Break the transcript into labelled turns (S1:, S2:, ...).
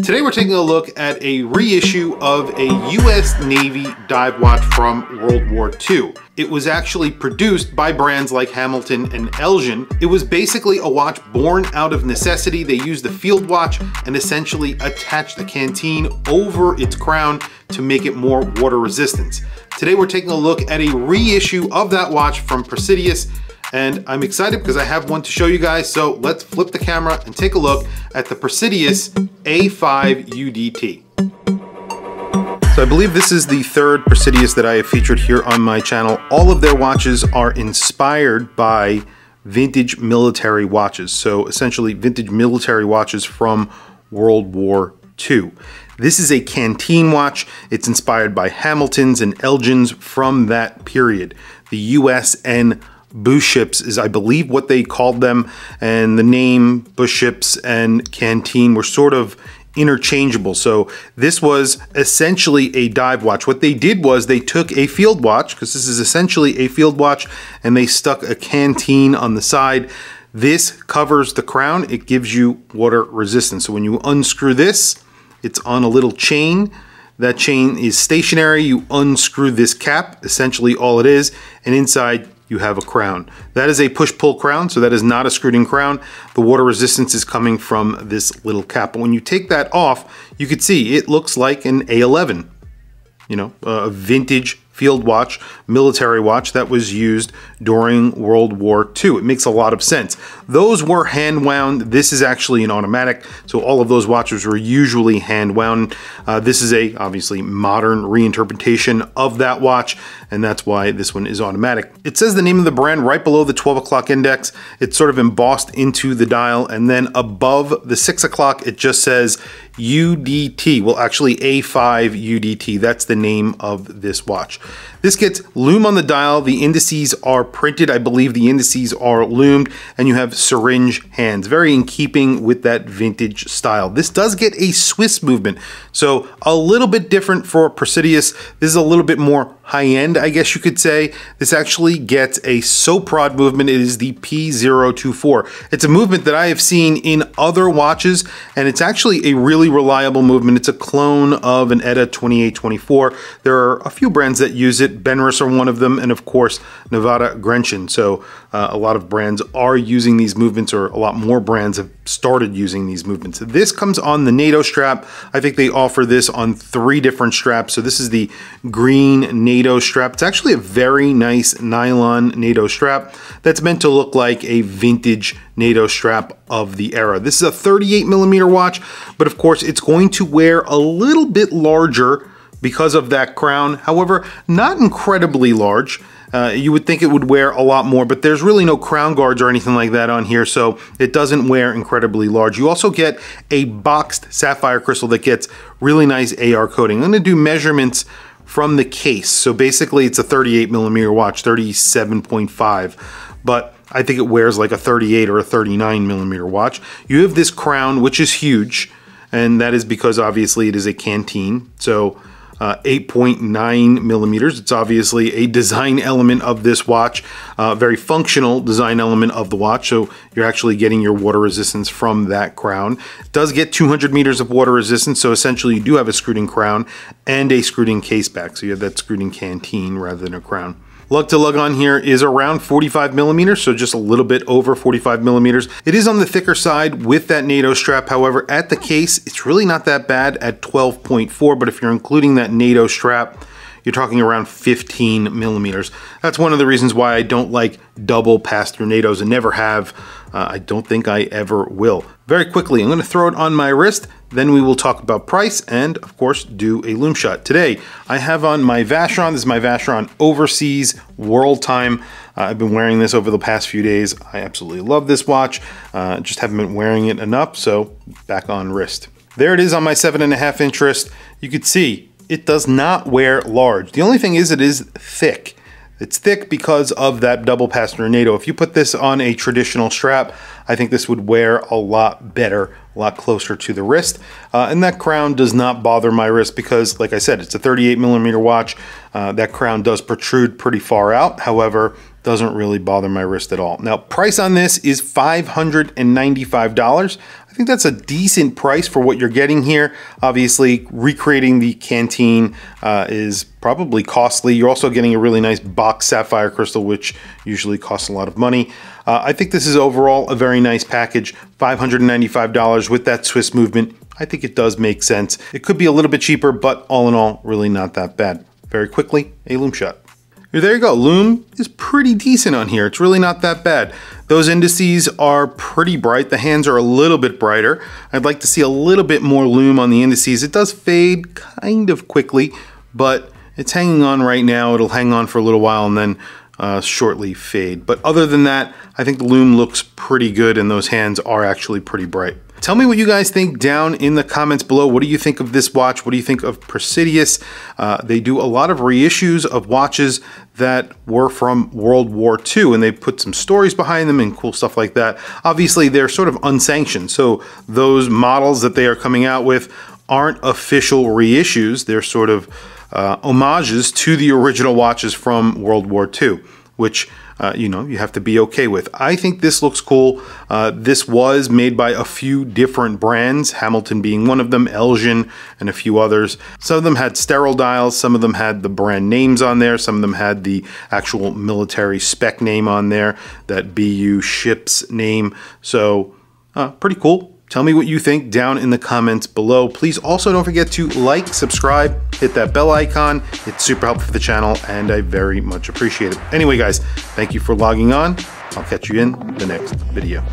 S1: Today we're taking a look at a reissue of a US Navy dive watch from World War II. It was actually produced by brands like Hamilton and Elgin. It was basically a watch born out of necessity. They used the field watch and essentially attached the canteen over its crown to make it more water resistant. Today we're taking a look at a reissue of that watch from Presidius, and I'm excited because I have one to show you guys. So let's flip the camera and take a look at the Presidius A5 UDT. So I believe this is the third Presidius that I have featured here on my channel. All of their watches are inspired by vintage military watches. So essentially vintage military watches from World War II. This is a canteen watch. It's inspired by Hamiltons and Elgins from that period. The USN Bush ships is, I believe, what they called them, and the name Bush ships and canteen were sort of interchangeable. So this was essentially a dive watch. What they did was they took a field watch, because this is essentially a field watch, and they stuck a canteen on the side. This covers the crown. It gives you water resistance. So when you unscrew this, it's on a little chain. That chain is stationary. You unscrew this cap, essentially all it is, and inside you have a crown. That is a push-pull crown, so that is not a screwed-in crown. The water resistance is coming from this little cap. But when you take that off, you can see it looks like an A11, you know, a vintage field watch, military watch that was used during World War II. It makes a lot of sense. Those were hand wound. This is actually an automatic, so all of those watches were usually hand wound. This is a obviously modern reinterpretation of that watch, and that's why this one is automatic. It says the name of the brand right below the 12 o'clock index. It's sort of embossed into the dial, and then above the 6 o'clock it just says UDT. Well, actually A5 UDT. That's the name of this watch. This gets lume on the dial. The indices are printed. I believe the indices are lumed, and you have syringe hands, very in keeping with that vintage style. This does get a Swiss movement, so a little bit different for Presidius. This is a little bit more high-end, I guess you could say. This actually gets a Soprod movement. It is the P024. It's a movement that I have seen in other watches, and it's actually a really reliable movement. It's a clone of an ETA 2824. There are a few brands that use it. Benris are one of them, and of course Nevada Grenchen. So a lot of brands are using these movements, or a lot more brands have started using these movements. This comes on the NATO strap. I think they offer this on 3 different straps. So this is the green NATO strap. It's actually a very nice nylon NATO strap that's meant to look like a vintage NATO strap of the era. This is a 38mm watch, but of course it's going to wear a little bit larger because of that crown. However, not incredibly large. You would think it would wear a lot more, but there's really no crown guards or anything like that on here, so it doesn't wear incredibly large. You also get a boxed sapphire crystal that gets really nice AR coating. I'm going to do measurements from the case. So basically it's a 38mm watch, 37.5, but I think it wears like a 38 or a 39mm watch. You have this crown, which is huge, and that is because obviously it is a canteen. So 8.9mm. It's obviously a design element of this watch, very functional design element of the watch. So you're actually getting your water resistance from that crown. It does get 200 meters of water resistance. So essentially you do have a screwed-in crown and a screwed-in case back. So you have that screwed-in canteen rather than a crown. Lug to lug on here is around 45mm, so just a little bit over 45mm. It is on the thicker side with that NATO strap. However, at the case, it's really not that bad at 12.4, but if you're including that NATO strap, you're talking around 15mm. That's one of the reasons why I don't like double pass-through NATOs and never have. I don't think I ever will. Very quickly, I'm going to throw it on my wrist, then we will talk about price and, of course, do a lume shot. Today, I have on my Vacheron. This is my Vacheron Overseas World Time. I've been wearing this over the past few days. I absolutely love this watch. Just haven't been wearing it enough, so back on wrist. There it is on my 7.5 inch wrist. You can see it does not wear large. The only thing is it is thick. It's thick because of that double pass-through NATO. If you put this on a traditional strap, I think this would wear a lot better, a lot closer to the wrist. And that crown does not bother my wrist because, like I said, it's a 38mm watch. That crown does protrude pretty far out. However, doesn't really bother my wrist at all. Now, price on this is $595. I think that's a decent price for what you're getting here. Obviously, recreating the canteen is probably costly. You're also getting a really nice box sapphire crystal, which usually costs a lot of money. I think this is overall a very nice package. $595 with that Swiss movement. I think it does make sense. It could be a little bit cheaper, but all in all, really not that bad. Very quickly, a lume shot. There you go. Lume is pretty decent on here. It's really not that bad. Those indices are pretty bright. The hands are a little bit brighter. I'd like to see a little bit more lume on the indices. It does fade kind of quickly, but it's hanging on right now. It'll hang on for a little while and then shortly fade. But other than that, I think the lume looks pretty good and those hands are actually pretty bright. Tell me what you guys think down in the comments below. What do you think of this watch? What do you think of Presidius? They do a lot of reissues of watches that were from World War II, and they put some stories behind them and cool stuff like that. Obviously, they're sort of unsanctioned, so those models that they are coming out with aren't official reissues. They're sort of homages to the original watches from World War II, which you know, you have to be okay with. I think this looks cool. This was made by a few different brands, Hamilton being one of them, Elgin, and a few others. Some of them had sterile dials, some of them had the brand names on there, some of them had the actual military spec name on there, that BU ship's name. So pretty cool. Tell me what you think down in the comments below. Please also don't forget to like, subscribe, hit that bell icon. It's super helpful for the channel and I very much appreciate it. Anyway, guys, thank you for logging on. I'll catch you in the next video.